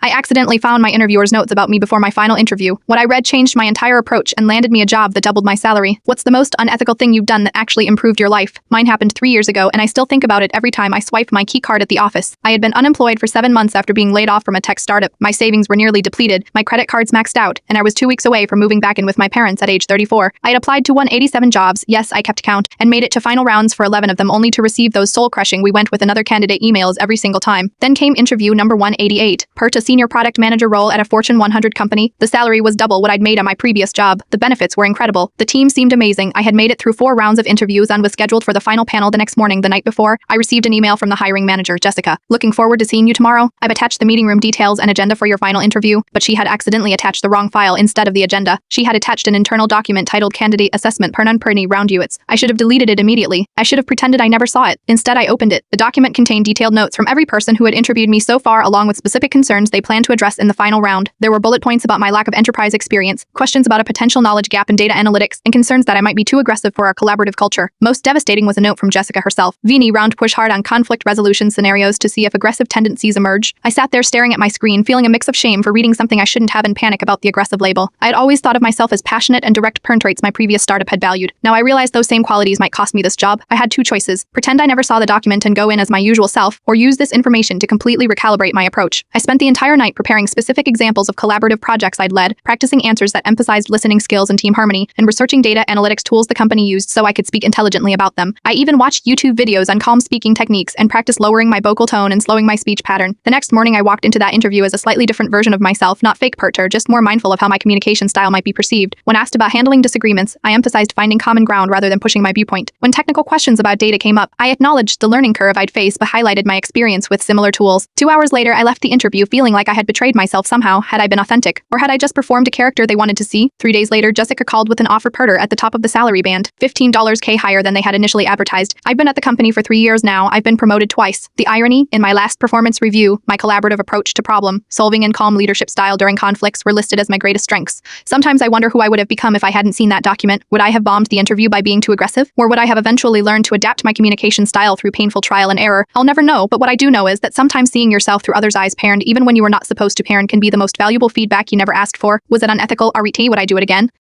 I accidentally found my interviewer's notes about me before my final interview. What I read changed my entire approach and landed me a job that doubled my salary. What's the most unethical thing you've done that actually improved your life? Mine happened 3 years ago, and I still think about it every time I swipe my key card at the office. I had been unemployed for 7 months after being laid off from a tech startup. My savings were nearly depleted, my credit cards maxed out, and I was 2 weeks away from moving back in with my parents at age 34. I had applied to 187 jobs, yes, I kept count, and made it to final rounds for 11 of them, only to receive those soul-crushing "we went with another candidate" emails every single time. Then came interview number 188. PERT, a senior product manager role at a Fortune 100 company. The salary was double what I'd made at my previous job. The benefits were incredible. The team seemed amazing. I had made it through 4 rounds of interviews and was scheduled for the final panel the next morning. The night before, I received an email from the hiring manager, "Jessica, looking forward to seeing you tomorrow. I've attached the meeting room details and agenda for your final interview," but she had accidentally attached the wrong file instead of the agenda. She had attached an internal document titled Candidate Assessment Perni Round Units. I should have deleted it immediately. I should have pretended I never saw it. Instead, I opened it. The document contained detailed notes from every person who had interviewed me so far, along with specific concerns they planned to address in the final round. There were bullet points about my lack of enterprise experience, questions about a potential knowledge gap in data analytics, and concerns that I might be too aggressive for our collaborative culture. Most devastating was a note from Jessica herself. "Vini round push hard on conflict resolution scenarios to see if aggressive tendencies emerge." I sat there staring at my screen, feeling a mix of shame for reading something I shouldn't have and panic about the aggressive label. I had always thought of myself as passionate and direct, traits my previous startup had valued. Now I realized those same qualities might cost me this job. I had 2 choices: pretend I never saw the document and go in as my usual self, or use this information to completely recalibrate my approach. I spent the entire night preparing specific examples of collaborative projects I'd led, practicing answers that emphasized listening skills and team harmony, and researching data analytics tools the company used so I could speak intelligently about them. I even watched YouTube videos on calm speaking techniques and practiced lowering my vocal tone and slowing my speech pattern. The next morning, I walked into that interview as a slightly different version of myself, not fake perter, just more mindful of how my communication style might be perceived. When asked about handling disagreements, I emphasized finding common ground rather than pushing my viewpoint. When technical questions about data came up, I acknowledged the learning curve I'd faced but highlighted my experience with similar tools. 2 hours later, I left the interview feeling like I had betrayed myself somehow. Had I been authentic? Or had I just performed a character they wanted to see? 3 days later, Jessica called with an offer perter at the top of the salary band, $15K higher than they had initially advertised. I've been at the company for 3 years now. I've been promoted twice. The irony, in my last performance review, my collaborative approach to problem solving and calm leadership style during conflicts were listed as my greatest strengths. Sometimes I wonder who I would have become if I hadn't seen that document. Would I have bombed the interview by being too aggressive? Or would I have eventually learned to adapt my communication style through painful trial and error? I'll never know, but what I do know is that sometimes seeing yourself through others' eyes parent even when you were not supposed to parent can be the most valuable feedback you never asked for. Was it unethical? RET, would I do it again?